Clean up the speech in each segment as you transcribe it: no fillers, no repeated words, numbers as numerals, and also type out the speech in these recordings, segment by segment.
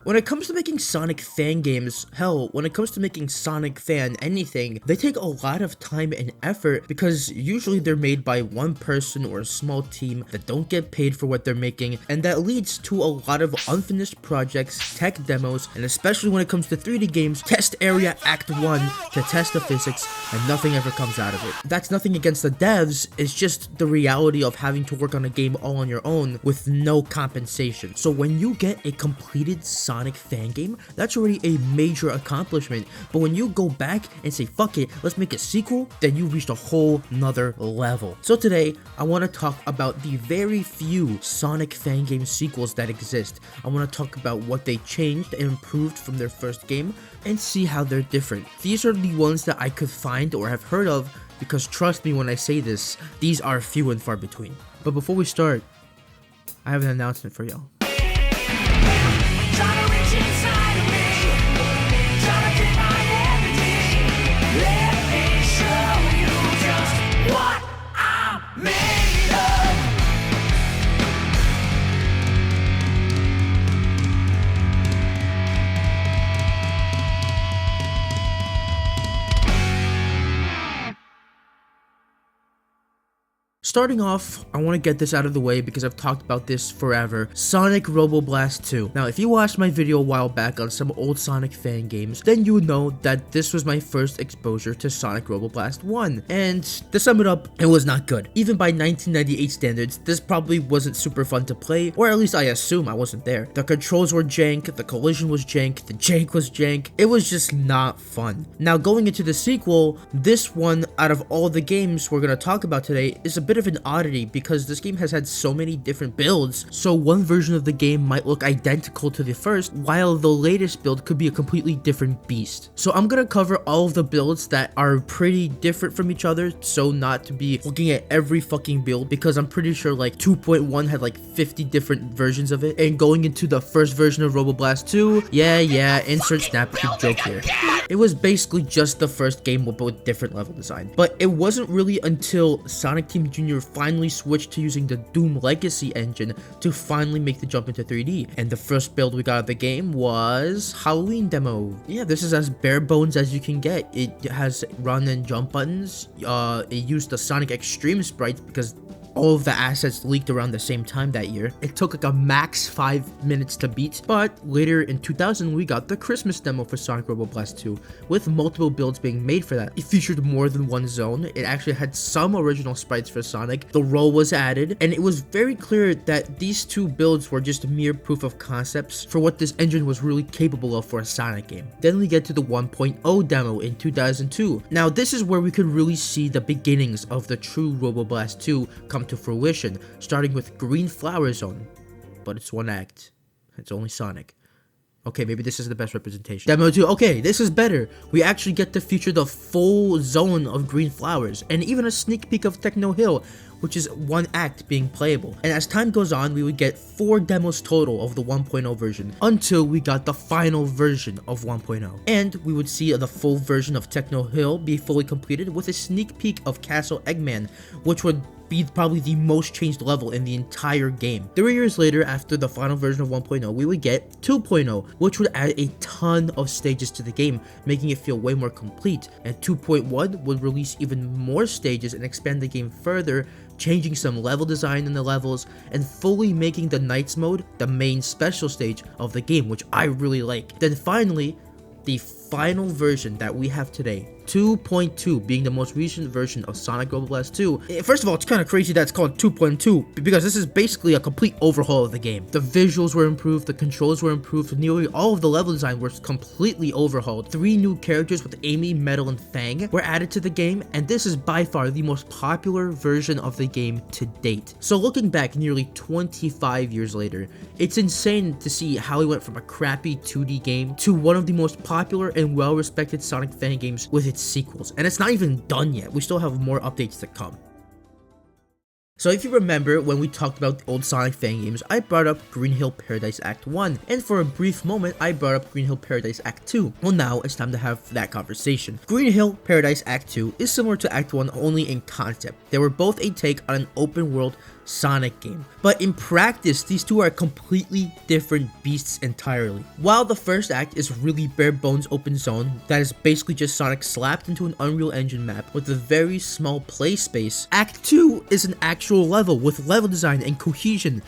When it comes to making Sonic fan games, hell, when it comes to making Sonic fan anything, they take a lot of time and effort because usually they're made by one person or a small team that don't get paid for what they're making, and that leads to a lot of unfinished projects, tech demos, and especially when it comes to 3D games, test area act 1 to test the physics, and nothing ever comes out of it. That's nothing against the devs, it's just the reality of having to work on a game all on your own with no compensation. So when you get a completed Sonic fan game, that's already a major accomplishment, but when you go back and say fuck it, let's make a sequel, then you reached a whole nother level. So today, I want to talk about the very few Sonic Fangame sequels that exist. I want to talk about what they changed and improved from their first game, and see how they're different. These are the ones that I could find or have heard of, because trust me when I say this, these are few and far between. But before we start, I have an announcement for y'all. Starting off, I want to get this out of the way because I've talked about this forever. Sonic Robo Blast 2. Now, if you watched my video a while back on some old Sonic fan games, then you would know that this was my first exposure to Sonic Robo Blast 1. And to sum it up, it was not good. Even by 1998 standards, this probably wasn't super fun to play, or at least I assume I wasn't there. The controls were jank, the collision was jank, the jank was jank. It was just not fun. Now, going into the sequel, this one, out of all the games we're going to talk about today, is a bit of an oddity because this game has had so many different builds, so one version of the game might look identical to the first, while the latest build could be a completely different beast. So I'm gonna cover all of the builds that are pretty different from each other, so not to be looking at every fucking build, because I'm pretty sure like 2.1 had like 50 different versions of it, and going into the first version of Robo Blast 2, yeah, insert snap joke here. It was basically just the first game but with different level design. But it wasn't really until Sonic Team Jr. finally switched to using the Doom Legacy engine to finally make the jump into 3D. And the first build we got of the game was Halloween demo. Yeah, this is as bare bones as you can get. It has run and jump buttons. It used the Sonic Extreme sprites because all of the assets leaked around the same time that year. It took like a max 5 minutes to beat, but later in 2000 we got the Christmas demo for Sonic Robo Blast 2 with multiple builds being made for that. It featured more than one zone. It actually had some original sprites for Sonic. The roll was added, and it was very clear that these two builds were just mere proof of concepts for what this engine was really capable of for a Sonic game. Then we get to the 1.0 demo in 2002. Now this is where we could really see the beginnings of the true Robo Blast 2 come to fruition, starting with Green Flower Zone, but it's one act. It's only Sonic. Okay, maybe this is the best representation. Demo 2, okay, this is better. We actually get to feature the full zone of green flowers, and even a sneak peek of Techno Hill, which is one act being playable. And as time goes on, we would get 4 demos total of the 1.0 version until we got the final version of 1.0. And we would see the full version of Techno Hill be fully completed with a sneak peek of Castle Eggman, which would be probably the most changed level in the entire game. 3 years later, after the final version of 1.0, we would get 2.0, which would add a ton of stages to the game, making it feel way more complete. And 2.1 would release even more stages and expand the game further, changing some level design in the levels, and fully making the Nights mode the main special stage of the game, which I really like. Then finally, the final version that we have today, 2.2 being the most recent version of Sonic Robo Blast 2. First of all, it's kind of crazy that it's called 2.2 because this is basically a complete overhaul of the game. The visuals were improved, the controls were improved, nearly all of the level design was completely overhauled. 3 new characters with Amy, Metal, and Fang were added to the game, and this is by far the most popular version of the game to date. So looking back nearly 25 years later, it's insane to see how we went from a crappy 2D game to one of the most popular and well-respected Sonic fan games with its sequels. And it's not even done yet. We still have more updates to come. So if you remember, when we talked about the old Sonic fan games, I brought up Green Hill Paradise Act 1, and for a brief moment, I brought up Green Hill Paradise Act 2. Well, now it's time to have that conversation. Green Hill Paradise Act 2 is similar to Act 1 only in concept. They were both a take on an open world Sonic game. But in practice, these two are completely different beasts entirely. While the first act is really bare bones open zone that is basically just Sonic slapped into an Unreal Engine map with a very small play space, Act 2 is an actual level with level design and cohesion.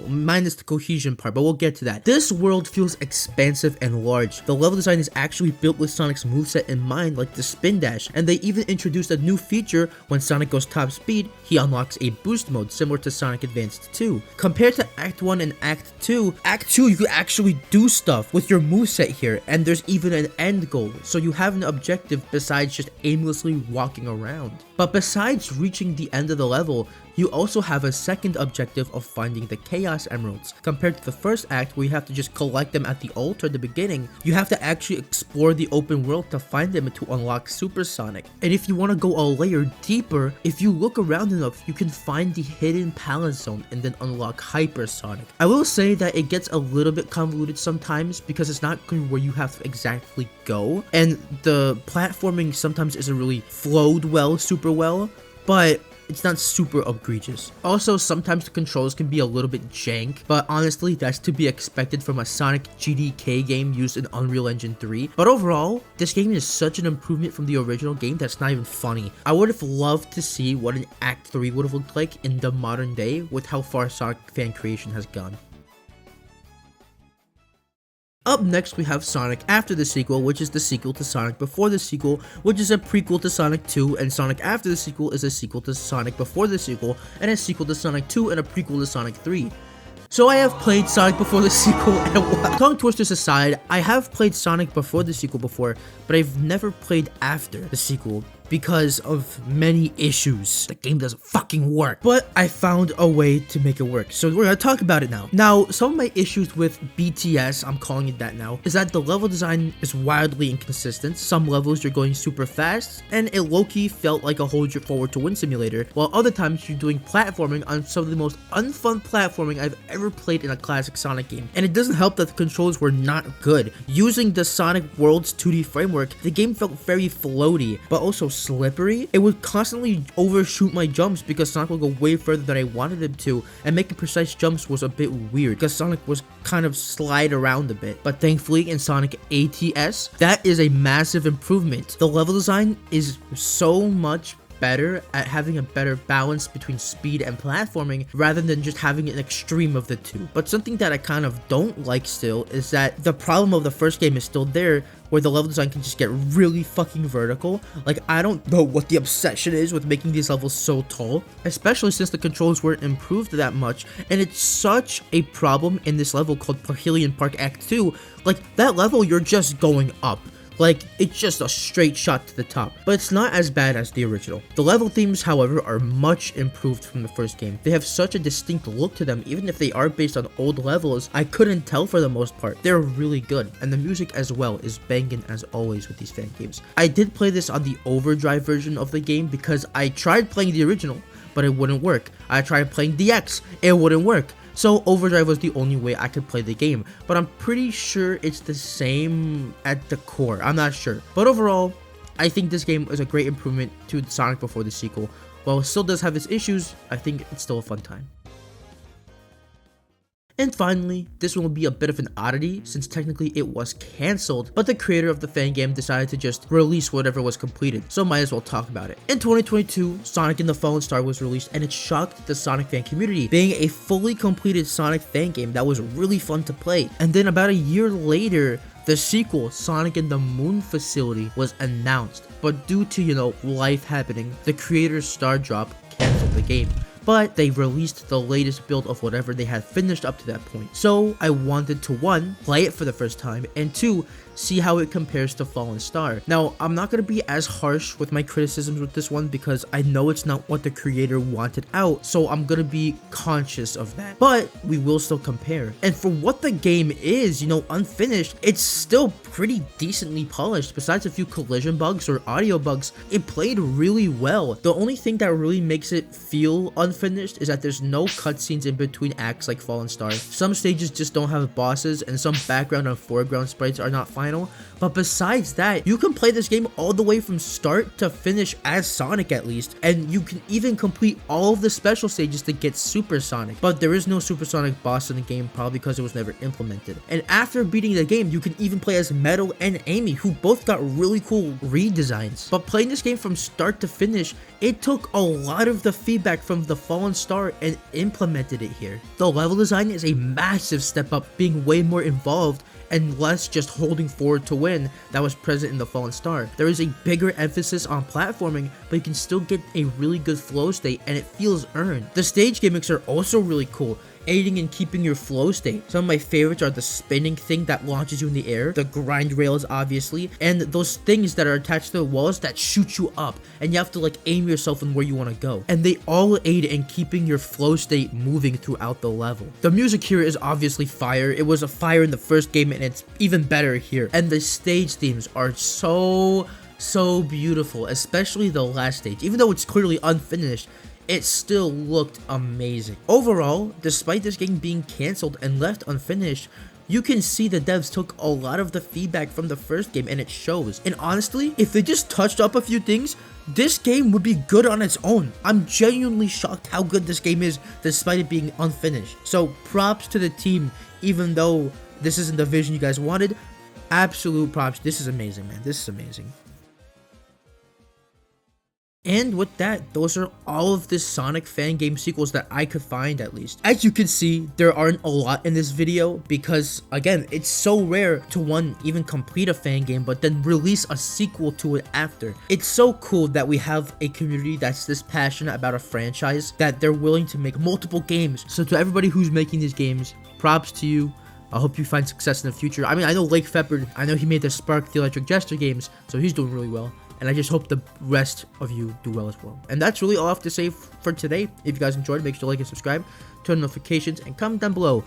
Minus the cohesion part, but we'll get to that. This world feels expansive and large. The level design is actually built with Sonic's moveset in mind, like the spin dash, and they even introduced a new feature. When Sonic goes top speed, he unlocks a boost mode similar to Sonic Advance 2. Compared to Act 1 and Act 2 you can actually do stuff with your moveset here, and there's even an end goal, so you have an objective besides just aimlessly walking around. But besides reaching the end of the level, you also have a second objective of finding the Chaos Emeralds. Compared to the first act where you have to just collect them at the altar at the beginning, you have to actually explore the open world to find them and to unlock Super Sonic. And if you want to go a layer deeper, if you look around enough, you can find the hidden Palace Zone and then unlock Hyper Sonic. I will say that it gets a little bit convoluted sometimes because it's not clear where you have to exactly go, and the platforming sometimes isn't really flowed well, super well, but it's not super egregious. Also, sometimes the controls can be a little bit jank, but honestly, that's to be expected from a Sonic GDK game used in Unreal Engine 3. But overall, this game is such an improvement from the original game that's not even funny. I would have loved to see what an Act 3 would have looked like in the modern day with how far Sonic fan creation has gone. Up next, we have Sonic After the Sequel, which is the sequel to Sonic Before the Sequel, which is a prequel to Sonic 2, and Sonic After the Sequel is a sequel to Sonic Before the Sequel, and a sequel to Sonic 2, and a prequel to Sonic 3. So I have played Sonic Before the Sequel, and tongue twisters aside, I have played Sonic Before the Sequel before, but I've never played After the Sequel because of many issues. The game doesn't fucking work. But I found a way to make it work, so we're gonna talk about it now. Now, some of my issues with BTS, I'm calling it that now, is that the level design is wildly inconsistent. Some levels you're going super fast, and it low-key felt like a hold your forward to win simulator, while other times you're doing platforming on some of the most unfun platforming I've ever played in a classic Sonic game. And it doesn't help that the controls were not good. Using the Sonic Worlds 2D framework, the game felt very floaty, but also slippery. It would constantly overshoot my jumps because Sonic would go way further than I wanted him to, and making precise jumps was a bit weird because Sonic was kind of slide around a bit. But thankfully in Sonic ATS, that is a massive improvement. The level design is so much better at having a better balance between speed and platforming rather than just having an extreme of the two. But something that I kind of don't like still is that the problem of the first game is still there, where the level design can just get really fucking vertical. Like, I don't know what the obsession is with making these levels so tall, especially since the controls weren't improved that much, and it's such a problem in this level called Parhelion Park Act 2. Like, that level, you're just going up. Like, it's just a straight shot to the top, but it's not as bad as the original. The level themes, however, are much improved from the first game. They have such a distinct look to them, even if they are based on old levels. I couldn't tell for the most part. They're really good, and the music as well is banging as always with these fan games. I did play this on the Overdrive version of the game because I tried playing the original, but it wouldn't work. I tried playing DX, it wouldn't work. So Overdrive was the only way I could play the game, but I'm pretty sure it's the same at the core. I'm not sure. But overall, I think this game is a great improvement to Sonic Before the Sequel. While it still does have its issues, I think it's still a fun time. And finally, this one will be a bit of an oddity since technically it was cancelled, but the creator of the fan game decided to just release whatever was completed, so might as well talk about it. In 2022, Sonic and the Fallen Star was released, and it shocked the Sonic fan community, being a fully completed Sonic fan game that was really fun to play. And then about a year later, the sequel, Sonic and the Moon Facility, was announced, but due to, life happening, the creator's star drop canceled the game. But they released the latest build of whatever they had finished up to that point. So I wanted to 1, play it for the first time, and 2, see how it compares to Fallen Star. Now, I'm not going to be as harsh with my criticisms with this one because I know it's not what the creator wanted out, so I'm going to be conscious of that. But we will still compare. And for what the game is, unfinished, it's still pretty decently polished. Besides a few collision bugs or audio bugs, it played really well. The only thing that really makes it feel unfinished unfinished is that there's no cutscenes in between acts like Fallen Star. Some stages just don't have bosses, and some background and foreground sprites are not final. But besides that, you can play this game all the way from start to finish as Sonic at least, and you can even complete all of the special stages to get Super Sonic. But there is no Super Sonic boss in the game, probably because it was never implemented. And after beating the game, you can even play as Metal and Amy, who both got really cool redesigns. But playing this game from start to finish, it took a lot of the feedback from the Fallen Star and implemented it here. The level design is a massive step up, being way more involved and less just holding forward to win that was present in the Fallen Star. There is a bigger emphasis on platforming, but you can still get a really good flow state and it feels earned. The stage gimmicks are also really cool, aiding in keeping your flow state. Some of my favorites are the spinning thing that launches you in the air, the grind rails obviously, and those things that are attached to the walls that shoot you up, and you have to like aim yourself in where you want to go. And they all aid in keeping your flow state moving throughout the level. The music here is obviously fire. It was a fire in the first game and it's even better here. And the stage themes are so beautiful, especially the last stage. Even though it's clearly unfinished, it still looked amazing. Overall, despite this game being cancelled and left unfinished, you can see the devs took a lot of the feedback from the first game and it shows. And honestly, if they just touched up a few things, this game would be good on its own. I'm genuinely shocked how good this game is despite it being unfinished. So props to the team, even though this isn't the vision you guys wanted. Absolute props. This is amazing, man. This is amazing. And with that, those are all of the Sonic Fangame sequels that I could find at least. As you can see, there aren't a lot in this video because, again, it's so rare to one, even complete a fangame, but then release a sequel to it after. It's so cool that we have a community that's this passionate about a franchise that they're willing to make multiple games. So to everybody who's making these games, props to you. I hope you find success in the future. I mean, I know Lake Feppard, I know he made the Spark the Electric Jester games, so he's doing really well. And I just hope the rest of you do well as well. And that's really all I have to say for today. If you guys enjoyed, make sure to like and subscribe, turn on notifications, and comment down below.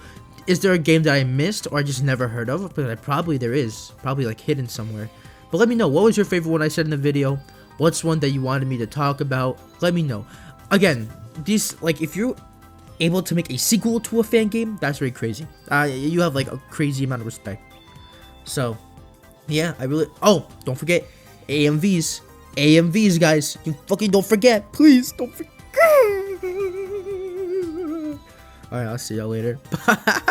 Is there a game that I missed or I just never heard of? But probably there is. Probably like hidden somewhere. But let me know. What was your favorite one I said in the video? What's one that you wanted me to talk about? Let me know. Again, these, like, if you're able to make a sequel to a fan game, that's very crazy. You have like a crazy amount of respect. So, yeah, I really... Oh, don't forget... AMVs, guys. You fucking don't forget. Please don't forget. Alright, I'll see y'all later. Bye.